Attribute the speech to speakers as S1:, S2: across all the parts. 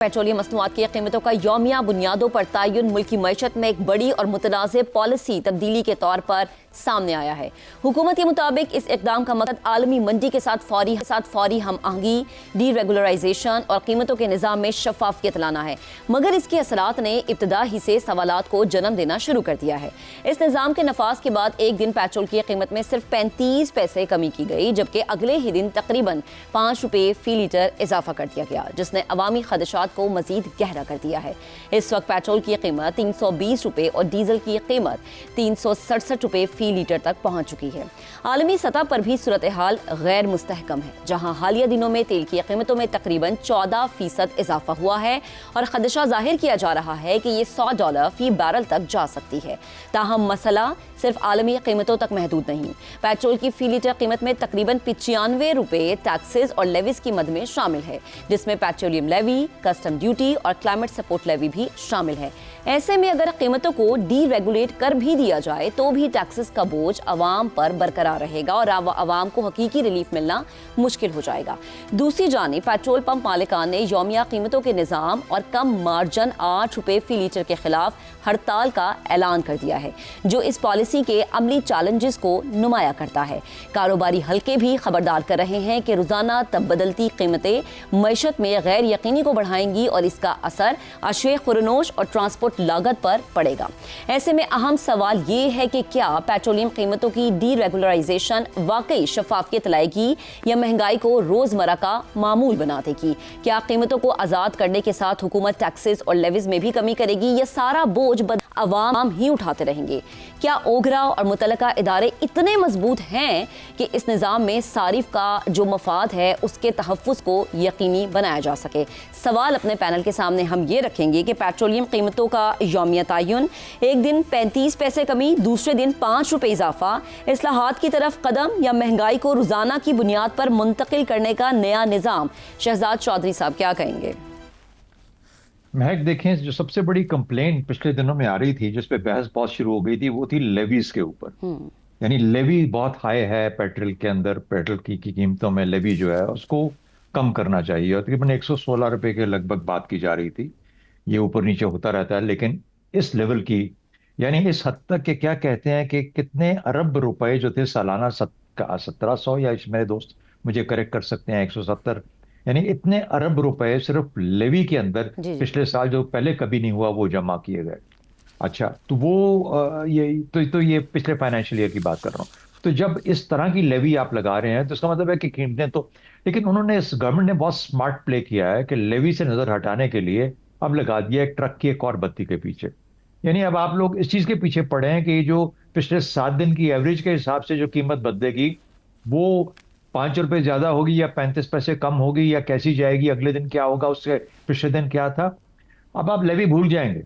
S1: Petroleum मसनूआत की कीमतों का यौमिया बुनियादों पर तयन मुल्की मईशत में एक बड़ी और मुतनाज़ पॉलिसी तब्दीली के तौर पर सामने आया है। हुकूमत के मुताबिक इस इकदाम का मकसद आलमी मंडी के साथ फौरी हम आहंगी, डी रेगुलराइजेशन और कीमतों के निज़ाम में शफाफियत लाना है, मगर इसके असरात ने इब्तदा ही से सवालात को जन्म देना शुरू कर दिया है। इस निज़ाम के नफाज के बाद एक दिन पेट्रोल की कीमत में सिर्फ 35 पैसे कमी की गई, जबकि अगले ही दिन तकरीबन 5 रुपये फी लीटर इजाफा कर दिया गया, जिसने अवामी खदशात को मजीद गहरा कर दिया है। इस वक्त पेट्रोल की कीमत 320 रुपये और डीजल की कीमत 367 रुपये फी लीटर तक पहुंच चुकी है। आलमी सतह पर भी सूरत हाल गैर मुस्तहकम है, जहां हालिया दिनों में तेल की कीमतों में तकरीबन 14% इजाफा हुआ है और खदशा जाहिर किया जा रहा है कि ये $100 फी बैरल तक जा सकती है। ताहम मसला सिर्फ आलमी कीमतों तक महदूद नहीं। पेट्रोल की फी लीटर कीमत में तकरीबन 95 रुपये टैक्सेस और लेवीज की मद में शामिल है, जिसमें पेट्रोलियम लेवी, कस्टम ड्यूटी और क्लाइमेट सपोर्ट लेवी भी शामिल है। ऐसे में अगर कीमतों को डी रेगुलेट कर भी दिया जाए तो भी टैक्सेस का बोझ अवाम पर बरकरार रहेगा और अवाम को हकीकी रिलीफ मिलना मुश्किल हो जाएगा। दूसरी जानिब पेट्रोल पंप मालिकान ने यौमिया कीमतों के निज़ाम और कम मार्जिन 8 रुपये फी लीटर के खिलाफ हड़ताल का ऐलान कर दिया है, जो इस पॉलिसी के अमली चैलेंजेस को नुमाया करता है। कारोबारी हल्के भी खबरदार कर रहे हैं कि रोजाना तब बदलती कीमतें मईशत में गैर यकीनी को बढ़ाएंगी और इसका असर अशवे खुरनोश और ट्रांसपोर्ट लागत पर पड़ेगा। ऐसे में अहम सवाल ये है कि क्या पेट्रोलियम कीमतों की डी रेगुलराइजेशन वाकई शफाफियत लाएगी या महंगाई को रोजमर्रा का मामूल बना देगी? क्या कीमतों को आजाद करने के साथ हुकूमत टैक्सेस और लेवीज में भी कमी करेगी या सारा बोझ अवाम ही उठाते रहेंगे? क्या ओगरा और मुतलका इदारे इतने मजबूत हैं कि इस निज़ाम में सारिफ का जो मफाद है उसके तहफ़्फ़ुज़ को यकीनी बनाया जा सके? सवाल अपने पैनल के सामने हम ये रखेंगे कि पेट्रोलियम कीमतों का यौमिया तयन, एक दिन 35 पैसे कमी, दूसरे दिन 5 रुपये इजाफा, इस्लाहात की तरफ कदम या महंगाई को रोज़ाना की बुनियाद पर मुंतकिल करने का नया निज़ाम? शहजाद चौधरी साहब क्या कहेंगे?
S2: महक, देखें, जो सबसे बड़ी कंप्लेंट पिछले दिनों में आ रही थी, जिस पे बहस बहुत शुरू हो गई थी, वो थी लेवीज के ऊपर। यानी लेवी बहुत हाई है पेट्रोल के अंदर, पेट्रोल की कीमतों में लेवी जो है उसको कम करना चाहिए और तकरीबन 116 रुपए के लगभग बात की जा रही थी। ये ऊपर नीचे होता रहता है, लेकिन इस लेवल की, यानी इस हद तक के क्या कहते हैं कि कितने अरब रुपए जो थे सालाना 1700, या मेरे दोस्त मुझे करेक्ट कर सकते हैं, 170, यानी इतने अरब रुपए सिर्फ लेवी के अंदर
S1: जी जी।
S2: पिछले साल, जो पहले कभी नहीं हुआ, वो जमा किए गए। अच्छा, तो वो ये ये पिछले फाइनेंशियल ईयर की बात कर रहा हूँ। तो जब इस तरह की लेवी आप लगा रहे हैं तो इसका मतलब है कि कीमतें तो, लेकिन उन्होंने, इस गवर्नमेंट ने बहुत स्मार्ट प्ले किया है कि लेवी से नजर हटाने के लिए अब लगा दिया एक ट्रक की एक और बत्ती के पीछे। यानी अब आप लोग इस चीज के पीछे पड़े हैं कि जो पिछले 7 दिन की एवरेज के हिसाब से जो कीमत बदलेगी वो 5 रुपए ज्यादा होगी या 35 पैसे कम होगी या कैसी जाएगी, अगले दिन क्या होगा, उससे पिछले दिन क्या था, अब आप लेवी भूल जाएंगे।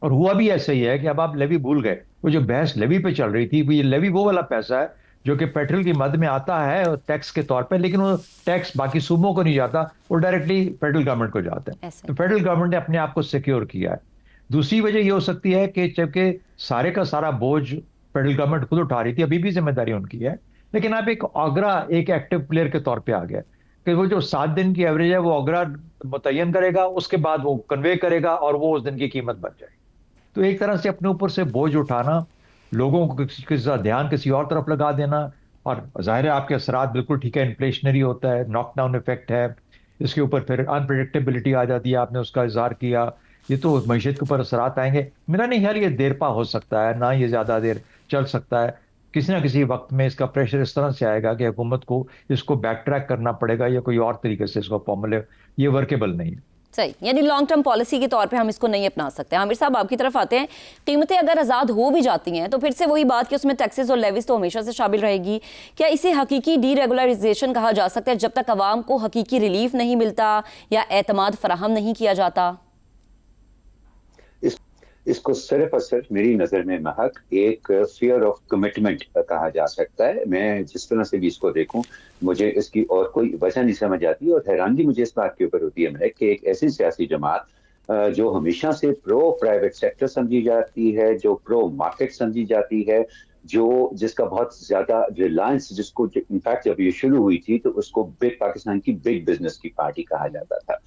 S2: और हुआ भी ऐसा ही है कि अब आप लेवी भूल गए। वो जो बहस लेवी पे चल रही थी, वो ये लेवी वो वाला पैसा है जो कि पेट्रोल की मद में आता है टैक्स के तौर पे, लेकिन वो टैक्स बाकी सूबों को नहीं जाता, वो डायरेक्टली फेडरल गवर्नमेंट को जाता है। तो फेडरल गवर्नमेंट ने अपने आप को सिक्योर किया है। दूसरी वजह ये हो सकती है कि जबकि सारे का सारा बोझ फेडरल गवर्नमेंट खुद उठा रही थी, अभी भी जिम्मेदारी उनकी है, लेकिन आप एक ऑगरा, एक एक्टिव प्लेयर के तौर पे आ गया कि वो जो 7 दिन की एवरेज है वो ऑगरा मुतय्यन करेगा, उसके बाद वो कन्वे करेगा और वो उस दिन की कीमत बन जाएगी। तो एक तरह से अपने ऊपर से बोझ उठाना, लोगों को ध्यान किसी और तरफ लगा देना, और जाहिर है आपके असरात बिल्कुल ठीक है, इन्फ्लेशनरी होता है, नॉकडाउन इफेक्ट है, इसके ऊपर फिर अनप्रिडिक्टेबिलिटी आ जाती है, आपने उसका इजहार किया, ये तो मईशत के ऊपर असरात आएंगे। मेरा नहीं ख्याल ये देर पा हो सकता है, ना ये ज्यादा देर चल सकता है। किसी ना किसी वक्त में इसका प्रेशर इस तरह से आएगा कि हुकूमत को इसको बैक ट्रैक करना पड़ेगा या कोई और तरीके से इसको फॉर्मूले, ये वर्केबल नहीं है।
S1: सही, यानी लॉन्ग टर्म पॉलिसी के तौर पे हम इसको नहीं अपना सकते। आमिर साहब, आपकी तरफ आते हैं। कीमतें अगर आज़ाद हो भी जाती हैं तो फिर से वही बात कि उसमें टैक्सेस और लेवीज तो हमेशा से शामिल रहेगी। क्या इसे हकीकी डी रेगुलराइजेशन कहा जा सकता है जब तक अवाम को हकीकी रिलीफ नहीं मिलता या एतमाद फराहम नहीं किया जाता?
S3: इसको सिर्फ और सिर्फ मेरी नजर में महक एक फियर ऑफ कमिटमेंट कहा जा सकता है। मैं जिस तरह से भी इसको देखूं, मुझे इसकी और कोई वजह नहीं समझ आती, और हैरानगी मुझे इस बात के ऊपर होती है महक कि एक ऐसी सियासी जमात जो हमेशा से प्रो प्राइवेट सेक्टर समझी जाती है, जो प्रो मार्केट समझी जाती है, जो जिसका बहुत ज्यादा रिलायंस, जिसको इनफैक्ट जब ये शुरू हुई थी तो उसको बिग पाकिस्तान की बिग बिजनेस की पार्टी कहा जाता था,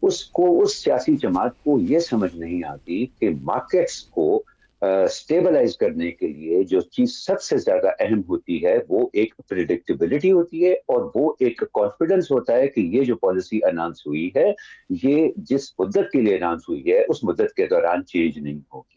S3: उसको, उस सियासी जमात को ये समझ नहीं आती कि मार्केट्स को स्टेबलाइज करने के लिए जो चीज सबसे ज्यादा अहम होती है वो एक प्रिडिक्टेबिलिटी होती है, और वो एक कॉन्फिडेंस होता है कि ये जो पॉलिसी अनाउंस हुई है, ये जिस मुद्दत के लिए अनाउंस हुई है उस मुद्दत के दौरान चेंज नहीं होगी।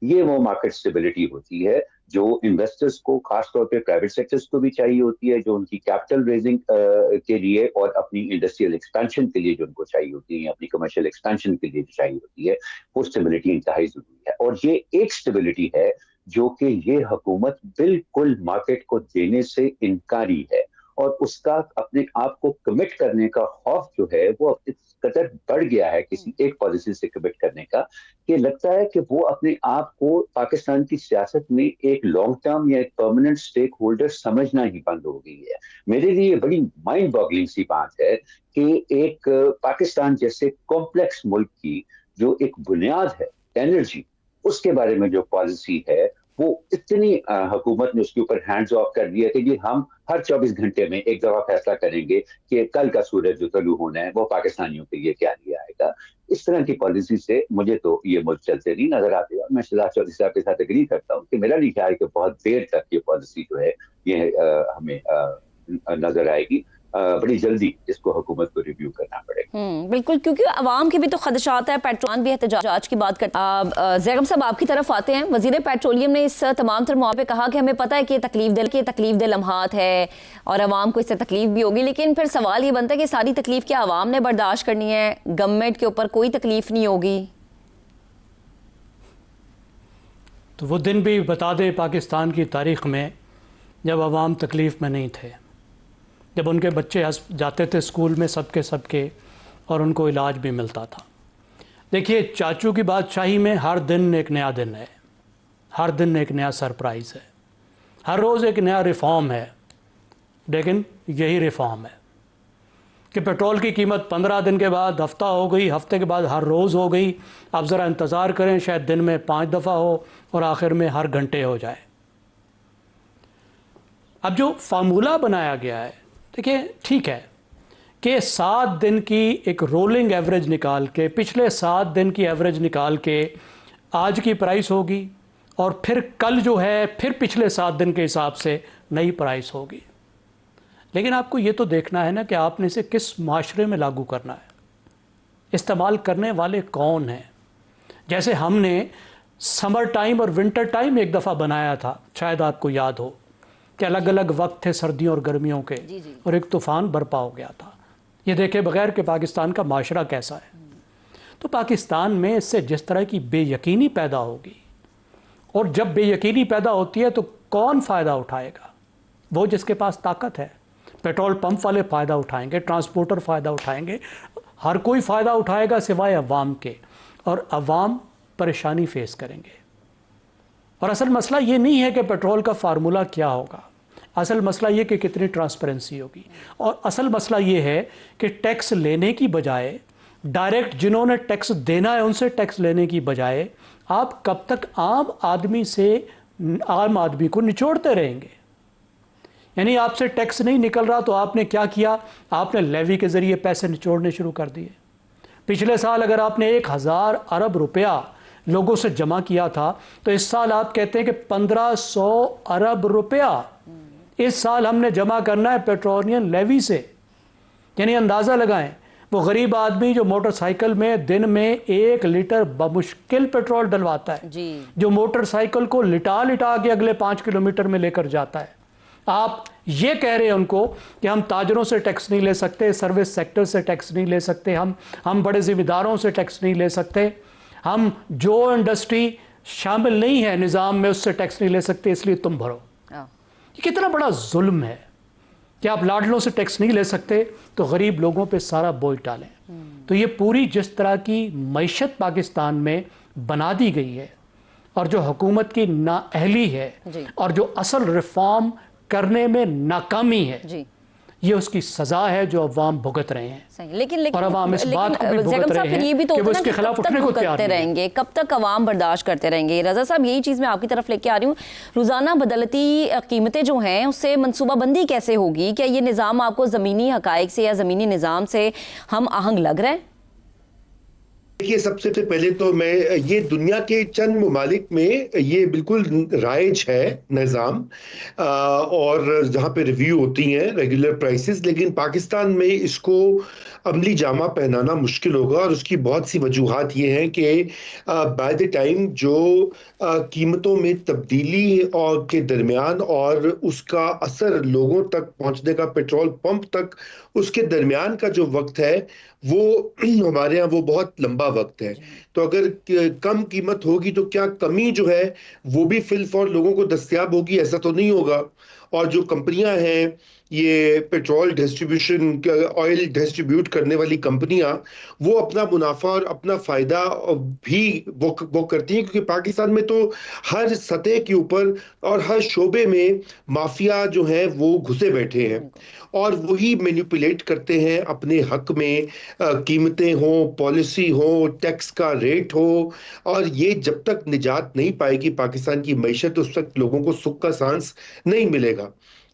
S3: ये वो मार्केट स्टेबिलिटी होती है जो इन्वेस्टर्स को, खासतौर पे प्राइवेट सेक्टर्स को भी चाहिए होती है, जो उनकी कैपिटल रेजिंग के लिए और अपनी इंडस्ट्रियल एक्सपेंशन के लिए जो उनको चाहिए होती है, अपनी कमर्शियल एक्सपेंशन के लिए जो चाहिए होती है, वो स्टेबिलिटी इंतहाई जरूरी है। और ये एक स्टेबिलिटी है जो कि ये हुकूमत बिल्कुल मार्केट को देने से इनकारी है, और उसका अपने आप को कमिट करने का खौफ जो है वो इस कदर बढ़ गया है किसी एक पॉलिसी से कमिट करने का, कि लगता है कि वो अपने आप को पाकिस्तान की सियासत में एक लॉन्ग टर्म या एक परमानेंट स्टेक होल्डर समझना ही बंद हो गई है। मेरे लिए बड़ी माइंड बॉगलिंग सी बात है कि एक पाकिस्तान जैसे कॉम्प्लेक्स मुल्क की जो एक बुनियाद है एनर्जी, उसके बारे में जो पॉलिसी है वो इतनी हुकूमत ने उसके ऊपर हैंड्स ऑफ कर दिया कि जी हम हर 24 घंटे में एक दफा फैसला करेंगे कि कल का सूरज जो तलू होना है वो पाकिस्तानियों के लिए क्या लिया आएगा। इस तरह की पॉलिसी से मुझे तो ये मुल्क चलते नहीं नजर आते, और मैं शहजाद चौधरी साहब के साथ एग्री करता हूँ कि मेरा नहीं ख्याल कि बहुत देर तक ये पॉलिसी जो है ये हमें नजर आएगी। बड़ी जल्दी इसको हुकूमत को रिव्यू करना पड़ेगा।
S1: बिल्कुल, क्योंकि आवाम के भी तो खदशात है, पेट्रोल भी एहतजाज की बात करते हैं। ज़ैगम साहब आपकी तरफ आते हैं। वज़ीर पेट्रोलियम ने इस तमाम तर मौके पे कहा कि हमें पता है कि तकलीफ दे लम्हात है और आवाम को इससे तकलीफ भी होगी, लेकिन फिर सवाल ये बनता है कि सारी तकलीफ क्या आवाम ने बर्दाश्त करनी है, गवर्नमेंट के ऊपर कोई तकलीफ नहीं होगी?
S4: तो वो दिन भी बता दे पाकिस्तान की तारीख़ में जब आवाम तकलीफ़ में नहीं थे, जब उनके बच्चे जाते थे स्कूल में सबके और उनको इलाज भी मिलता था। देखिए, चाचू की बादशाही में हर दिन एक नया दिन है, हर दिन एक नया सरप्राइज़ है, हर रोज़ एक नया रिफॉर्म है। लेकिन यही रिफॉर्म है कि पेट्रोल की कीमत 15 दिन के बाद हफ्ता हो गई, हफ्ते के बाद हर रोज़ हो गई। अब ज़रा इंतज़ार करें, शायद दिन में 5 दफ़ा हो और आखिर में हर घंटे हो जाए। अब जो फार्मूला बनाया गया है, देखिए ठीक है कि 7 दिन की एक रोलिंग एवरेज निकाल के, पिछले 7 दिन की एवरेज निकाल के आज की प्राइस होगी, और फिर कल जो है फिर पिछले 7 दिन के हिसाब से नई प्राइस होगी। लेकिन आपको ये तो देखना है ना कि आपने इसे किस माशरे में लागू करना है, इस्तेमाल करने वाले कौन हैं। जैसे हमने समर टाइम और विंटर टाइम एक दफ़ा बनाया था, शायद आपको याद हो कि अलग अलग वक्त थे सर्दियों और गर्मियों के, और एक तूफ़ान बरपा हो गया था। ये देखे बगैर कि पाकिस्तान का माशरा कैसा है। तो पाकिस्तान में इससे जिस तरह की बेयकीनी पैदा होगी, और जब बेयकीनी पैदा होती है तो कौन फ़ायदा उठाएगा? वो जिसके पास ताकत है। पेट्रोल पंप वाले फ़ायदा उठाएंगे, ट्रांसपोर्टर फ़ायदा उठाएंगे, हर कोई फ़ायदा उठाएगा सिवाय अवाम के, और अवाम परेशानी फेस करेंगे। और असल मसला ये नहीं है कि पेट्रोल का फार्मूला क्या होगा, असल मसला ये कि कितनी ट्रांसपेरेंसी होगी, और असल मसला ये है कि टैक्स लेने की बजाय, डायरेक्ट जिन्होंने टैक्स देना है उनसे टैक्स लेने की बजाय, आप कब तक आम आदमी को निचोड़ते रहेंगे। यानी आपसे टैक्स नहीं निकल रहा तो आपने क्या किया, आपने लेवी के ज़रिए पैसे निचोड़ने शुरू कर दिए। पिछले साल अगर आपने 1000 अरब रुपया लोगों से जमा किया था, तो इस साल आप कहते हैं कि 1500 अरब रुपया इस साल हमने जमा करना है पेट्रोलियम लेवी से। यानी अंदाज़ा लगाएं, वो गरीब आदमी जो मोटरसाइकिल में दिन में 1 लीटर बमुश्किल पेट्रोल डलवाता है जी, जो मोटरसाइकिल को लिटा के अगले 5 किलोमीटर में लेकर जाता है, आप ये कह रहे हैं उनको कि हम ताजरों से टैक्स नहीं ले सकते, सर्विस सेक्टर से टैक्स नहीं ले सकते, हम बड़े ज़िम्मेदारों से टैक्स नहीं ले सकते, हम जो इंडस्ट्री शामिल नहीं है निज़ाम में उससे टैक्स नहीं ले सकते, इसलिए तुम भरो। ये कितना बड़ा जुल्म है कि आप लाडलों से टैक्स नहीं ले सकते तो गरीब लोगों पे सारा बोझ डालें। तो ये पूरी जिस तरह की मईशत पाकिस्तान में बना दी गई है, और जो हुकूमत की नाअहली है, और जो असल रिफॉर्म करने में नाकामी है जी, ये उसकी सजा है जो अवाम भुगत रहे हैं। लेकिन और अवाम इस बात को भी भुगत रहे हैं
S1: ये भी तो
S4: कि वो इसके खिलाफ उठने को तैयार
S1: रहेंगे। कब तक अवाम बर्दाश्त करते रहेंगे? रजा साहब, यही चीज़ मैं आपकी तरफ लेके आ रही हूँ। रोज़ाना बदलती कीमतें जो हैं उससे मनसूबाबंदी कैसे होगी? क्या ये निज़ाम आपको ज़मीनी हक़ाइक़ से या ज़मीनी निज़ाम से हम आहंग लग रहा है?
S5: देखिए, सबसे पहले तो मैं ये दुनिया के चंद ममालिक में ये बिल्कुल राइज है निज़ाम, और जहाँ पे रिव्यू होती हैं रेगुलर प्राइसेस, लेकिन पाकिस्तान में इसको अमली जामा पहनाना मुश्किल होगा, और उसकी बहुत सी वजूहात ये हैं कि बाय द टाइम जो कीमतों में तब्दीली और के दरमियान और उसका असर लोगों तक पहुंचने का पेट्रोल पंप तक, उसके दरमियान का जो वक्त है वो हमारे यहाँ वो बहुत लंबा वक्त है। तो अगर कम कीमत होगी तो क्या कमी जो है वो भी फिल फॉर लोगों को दस्तयाब होगी? ऐसा तो नहीं होगा। और जो कंपनियां हैं, ये पेट्रोल डिस्ट्रीब्यूशन, ऑयल डिस्ट्रीब्यूट करने वाली कंपनियां, वो अपना मुनाफा और अपना फायदा भी वो करती हैं, क्योंकि पाकिस्तान में तो हर सतह के ऊपर और हर शोबे में माफिया जो है वो घुसे बैठे हैं, और वही मैनिपुलेट करते हैं अपने हक में। कीमतें हो, पॉलिसी हो, टैक्स का रेट हो, और ये जब तक निजात नहीं पाएगी पाकिस्तान की मईशत, उस वक्त लोगों को सुख का सांस नहीं मिलेगा।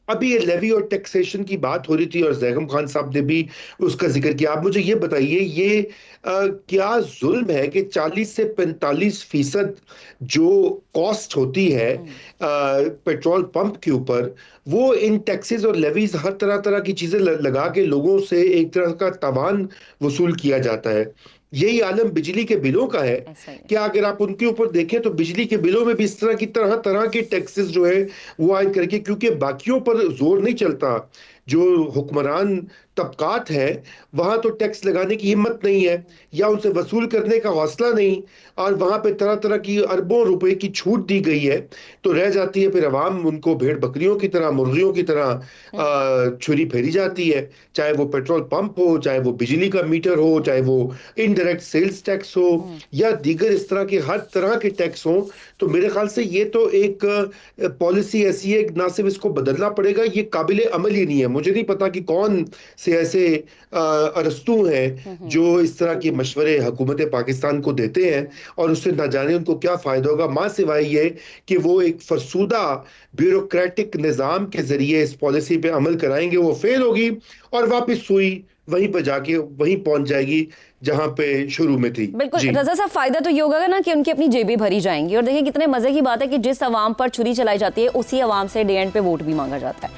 S5: अभी ये लेवी और टैक्सेशन की बात हो रही थी और ज़ैगम खान साहब ने भी उसका जिक्र किया। आप मुझे ये बताइए, ये क्या जुल्म है कि 40 से 45% जो कॉस्ट होती है पेट्रोल पंप के ऊपर, वो इन टैक्सेस और लेवीज, हर तरह तरह की चीजें लगा के लोगों से एक तरह का तावान वसूल किया जाता है। यही आलम बिजली के बिलों का है। क्या अगर आप उनके ऊपर देखें तो बिजली के बिलों में भी इस तरह की तरह तरह के टैक्सेस जो है वो आयद करके, क्योंकि बाकियों पर जोर नहीं चलता, जो हुक्मरान तबकात है वहां तो टैक्स लगाने की हिम्मत नहीं है या उनसे वसूल करने का हौसला नहीं, और वहां पे तरह तरह की अरबों रुपए की छूट दी गई है, तो रह जाती है फिर अवाम उनको भेड़ बकरियों की तरह, मुर्गियों की तरह छुरी फेरी जाती है। चाहे वो पेट्रोल पंप हो, चाहे वो बिजली का मीटर हो, चाहे वो इनडायरेक्ट सेल्स टैक्स हो, या दीगर इस तरह के हर तरह के टैक्स हो। तो मेरे ख्याल से ये तो एक पॉलिसी ऐसी है, ना सिर्फ इसको बदलना पड़ेगा, ये काबिले अमल ही नहीं है। मुझे नहीं पता कि कौन से ऐसे अरस्तू हैं जो इस तरह के मशवरे हुकूमत पाकिस्तान को देते हैं, और उससे ना जाने उनको क्या फायदा होगा, मां सिवाय ये कि वो एक फरसूदा ब्यूरोक्रेटिक निज़ाम के जरिए इस पॉलिसी पे अमल कराएंगे, वो फेल होगी और वापस सुई वहीं पर जाके वहीं पहुंच जाएगी जहां पे शुरू में थी।
S1: बिल्कुल रजा साहब, फायदा तो ये होगा ना कि उनकी अपनी जेबें भरी जाएंगी। और देखिए कितने मजे की बात है कि जिस अवाम पर छुरी चलाई जाती है उसी अवाम से डे एंड पे वोट भी मांगा जाता है।